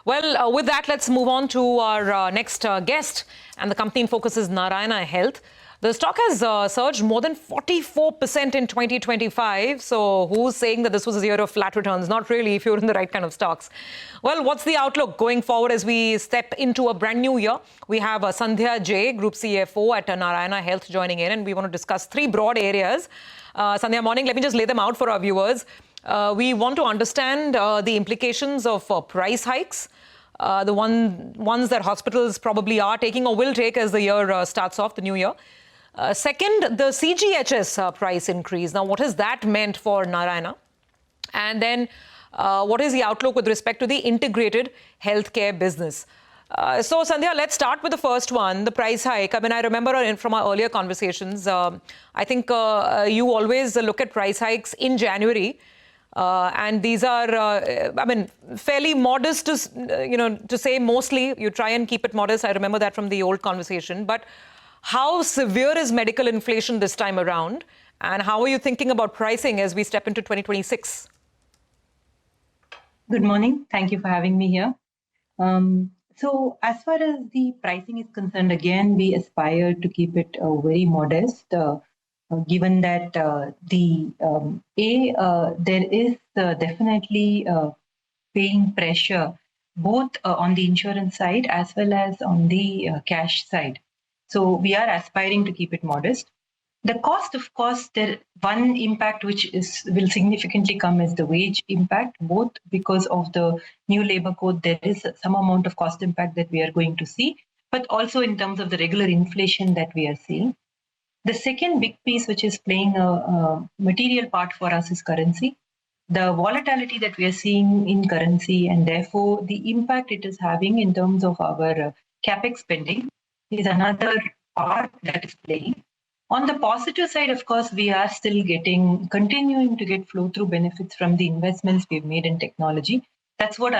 Well, with that, let's move on to our next guest. And the company in focus is Narayana Health. The stock has surged more than 44% in 2025. So who's saying that this was a year of flat returns? Not really, if you're in the right kind of stocks. Well, what's the outlook going forward as we step into a brand new year? We have Sandhya J, Group CFO at Narayana Health, joining in. And we want to discuss three broad areas. Sandhya, morning. Let me just lay them out for our viewers. We want to understand the implications of price hikes, the ones that hospitals probably are taking or will take as the year starts off, the new year. Second, the CGHS price increase. Now, what has that meant for Narayana? And then what is the outlook with respect to the integrated healthcare business? So, Sandhya, let's start with the first one, the price hike. I mean, I remember from our earlier conversations, I think you always look at price hikes in January. And these are, fairly modest to say mostly. You try and keep it modest. I remember that from the old conversation. But how severe is medical inflation this time around? And how are you thinking about pricing as we step into 2026? Good morning. Thank you for having me here. So as far as the pricing is concerned, again, we aspire to keep it very modest. Given that there is definitely paying pressure both on the insurance side as well as on the cash side. So we are aspiring to keep it modest. The cost, of course, one impact which will significantly come is the wage impact, both because of the new labor code, there is some amount of cost impact that we are going to see, but also in terms of the regular inflation that we are seeing. The second big piece which is playing a material part for us is currency. The volatility that we are seeing in currency and therefore the impact it is having in terms of our capex spending is another part that is playing. On the positive side, of course, we are still continuing to get flow-through benefits from the investments we've made in technology. That's what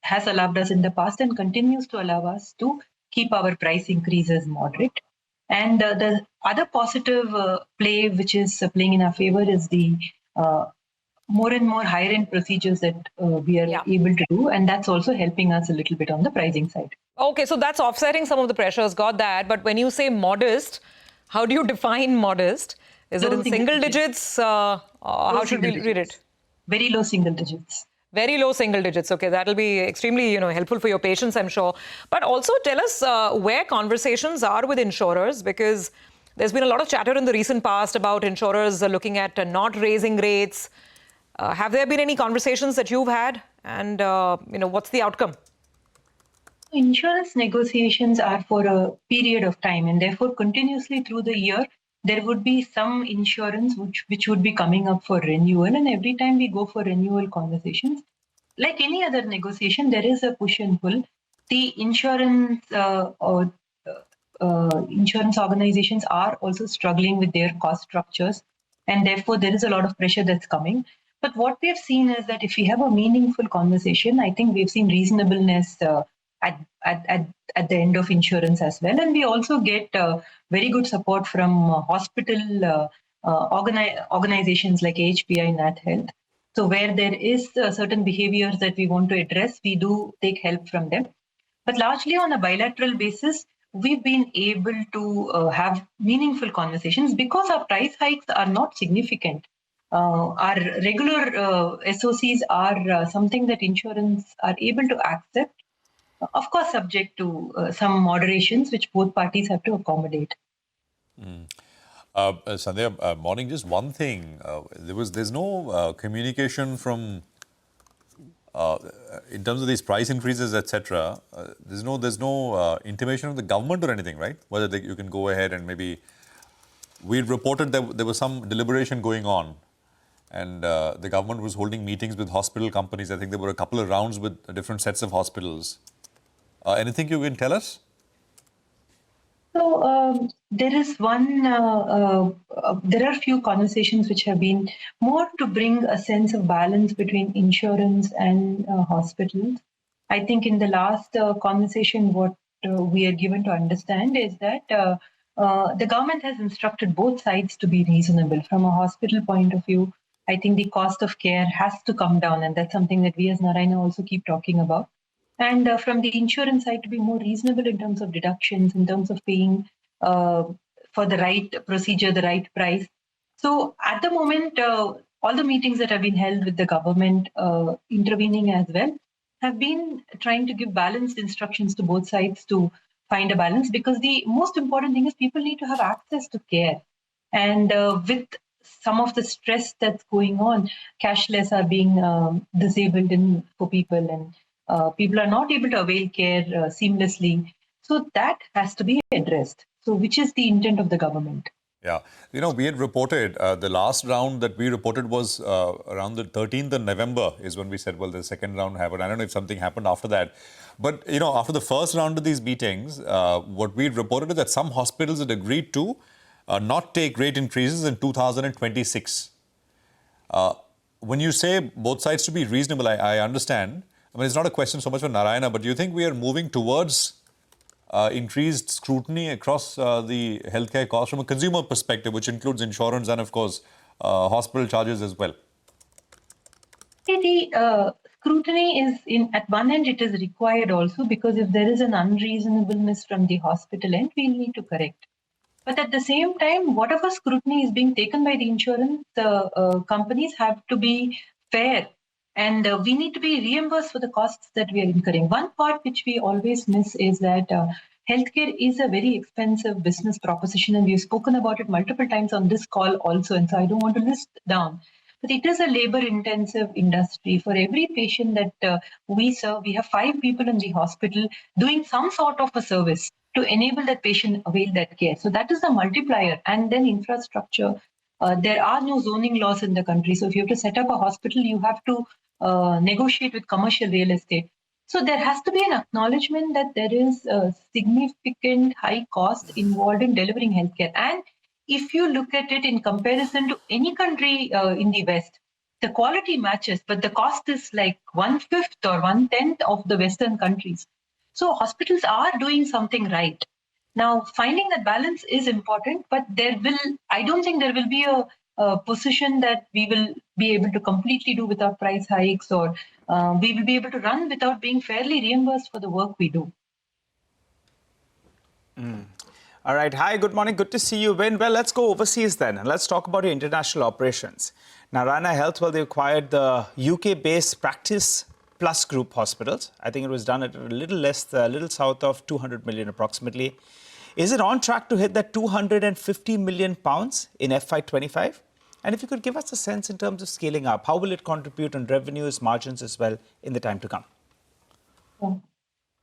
has allowed us in the past and continues to allow us to keep our price increases moderate. And the other positive play which is playing in our favor is the more and more higher-end procedures that we are able to do. And that's also helping us a little bit on the pricing side. Okay, so that's offsetting some of the pressures, got that. But when you say modest, how do you define modest? Is it in single digits? How should we read it? Very low single digits. Very low single digits. Okay, that'll be extremely, helpful for your patients, I'm sure. But also tell us where conversations are with insurers, because there's been a lot of chatter in the recent past about insurers looking at not raising rates. Have there been any conversations that you've had? And, what's the outcome? Insurance negotiations are for a period of time, and therefore continuously through the year, there would be some insurance which would be coming up for renewal. And every time we go for renewal conversations, like any other negotiation, there is a push and pull. The insurance insurance organizations are also struggling with their cost structures, and therefore there is a lot of pressure that's coming. But what we have seen is that if we have a meaningful conversation, I think we've seen reasonableness at the end of insurance as well. And we also get very good support from hospital organizations like AHPI, Nat Health. So where there is certain behaviors that we want to address, we do take help from them. But largely on a bilateral basis, we've been able to have meaningful conversations because our price hikes are not significant. Our regular SOCs are something that insurance are able to accept, of course, subject to some moderations which both parties have to accommodate. Sandhya, morning, just one thing. There's no communication from, in terms of these price increases, etc. There's no intimation of the government or anything, right? Whether you can go ahead and maybe, we reported that there was some deliberation going on. And the government was holding meetings with hospital companies. I think there were a couple of rounds with different sets of hospitals. Anything you can tell us? So there is there are a few conversations which have been more to bring a sense of balance between insurance and hospitals. I think in the last conversation, what we are given to understand is that the government has instructed both sides to be reasonable. From a hospital point of view, I think the cost of care has to come down, and that's something that we as Narayana also keep talking about. and from the insurance side to be more reasonable in terms of deductions, in terms of paying for the right procedure, the right price. So at the moment, all the meetings that have been held with the government intervening as well have been trying to give balanced instructions to both sides to find a balance, because the most important thing is people need to have access to care. And with some of the stress that's going on, cashless are being disabled for people, and people are not able to avail care seamlessly. So that has to be addressed. So which is the intent of the government? Yeah. We had reported, the last round that we reported was around the 13th of November is when we said, well, the second round happened. I don't know if something happened after that. But, after the first round of these meetings, what we had reported is that some hospitals had agreed to not take rate increases in 2026. When you say both sides to be reasonable, I understand. I mean, it's not a question so much for Narayana, but do you think we are moving towards increased scrutiny across the healthcare costs from a consumer perspective, which includes insurance and, of course, hospital charges as well? The scrutiny is at one end, it is required also, because if there is an unreasonableness from the hospital end, we need to correct. But at the same time, whatever scrutiny is being taken by the insurance companies have to be fair, and we need to be reimbursed for the costs that we are incurring. One part which we always miss is that healthcare is a very expensive business proposition, and we've spoken about it multiple times on this call also, and so I don't want to list down. But it is a labor-intensive industry. For every patient that we serve, we have 5 people in the hospital doing some sort of a service to enable that patient avail that care. So that is the multiplier. And then infrastructure. There are no zoning laws in the country. So if you have to set up a hospital, you have to negotiate with commercial real estate. So there has to be an acknowledgement that there is a significant high cost involved in delivering healthcare. And if you look at it in comparison to any country in the West, the quality matches, but the cost is like 1/5 or 1/10 of the Western countries. So hospitals are doing something right. Now, finding that balance is important, but I don't think there will be a position that we will be able to completely do without price hikes, or we will be able to run without being fairly reimbursed for the work we do. All right. Hi, good morning. Good to see you, Win. Well, let's go overseas then, and let's talk about your international operations. Narayana Health, well, they acquired the UK-based Practice Plus Group hospitals. I think it was done at a little south of 200 million approximately. Is it on track to hit that 250 million pounds in FY25? And if you could give us a sense in terms of scaling up, how will it contribute on revenues, margins as well in the time to come?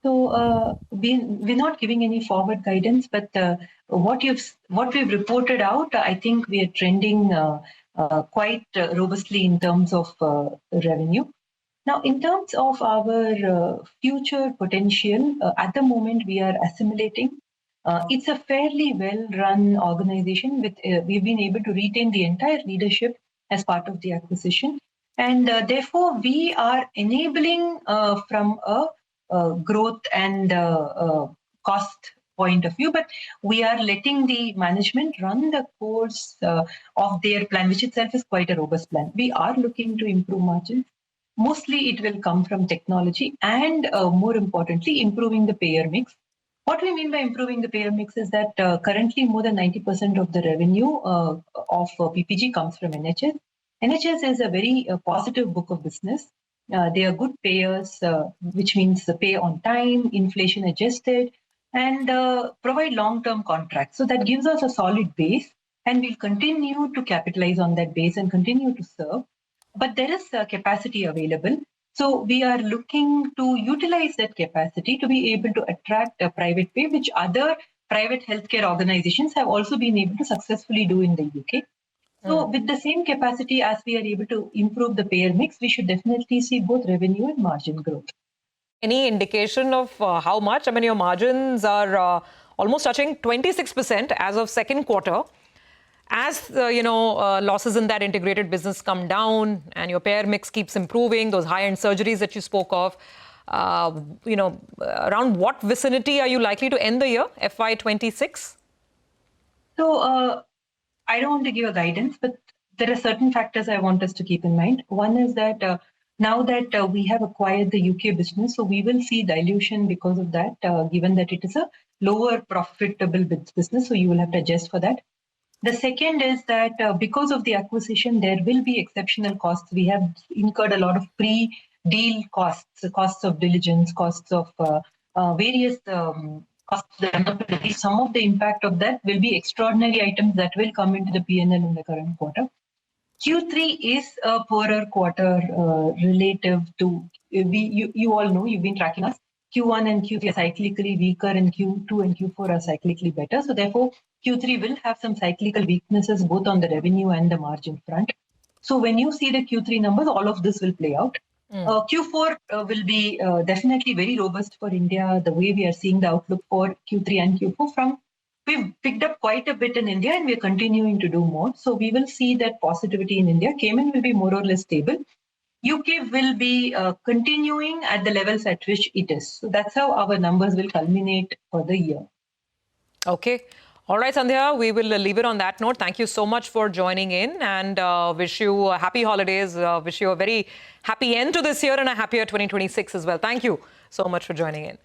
So we're not giving any forward guidance, but what we've reported out, I think we are trending quite robustly in terms of revenue. Now, in terms of our future potential, at the moment we are assimilating. It's a fairly well-run organization. We've been able to retain the entire leadership as part of the acquisition, and therefore we are enabling from a growth and cost point of view, but we are letting the management run the course of their plan, which itself is quite a robust plan. We are looking to improve margins. Mostly it will come from technology and more importantly, improving the payer mix. What we mean by improving the payer mix is that currently more than 90% of the revenue of PPG comes from NHS. NHS is a very positive book of business. They are good payers, which means pay on time, inflation adjusted, and provide long-term contracts. So that gives us a solid base, and we'll continue to capitalize on that base and continue to serve. But there is capacity available. So we are looking to utilize that capacity to be able to attract a private pay, which other private healthcare organizations have also been able to successfully do in the UK. So with the same capacity, as we are able to improve the payer mix, we should definitely see both revenue and margin growth. Any indication of how much? I mean, your margins are almost touching 26% as of second quarter. As losses in that integrated business come down and your payer mix keeps improving, those high-end surgeries that you spoke of, around what vicinity are you likely to end the year, FY26? So I don't want to give a guidance, but there are certain factors I want us to keep in mind. One is that Now that we have acquired the UK business, so we will see dilution because of that, given that it is a lower profitable business, so you will have to adjust for that. The second is that because of the acquisition, there will be exceptional costs. We have incurred a lot of pre-deal costs, costs of diligence, costs of various costs. Some of the impact of that will be extraordinary items that will come into the P&L in the current quarter. Q3 is a poorer quarter relative to, you all know, you've been tracking us. Q1 and Q3 are cyclically weaker and Q2 and Q4 are cyclically better. So therefore, Q3 will have some cyclical weaknesses both on the revenue and the margin front. So when you see the Q3 numbers, all of this will play out. Q4 will be definitely very robust for India, the way we are seeing the outlook for Q3 and Q4 we've picked up quite a bit in India and we're continuing to do more. So we will see that positivity in India. Cayman will be more or less stable. UK will be continuing at the levels at which it is. So that's how our numbers will culminate for the year. Okay. All right, Sandhya, we will leave it on that note. Thank you so much for joining in and wish you happy holidays. Wish you a very happy end to this year and a happier 2026 as well. Thank you so much for joining in.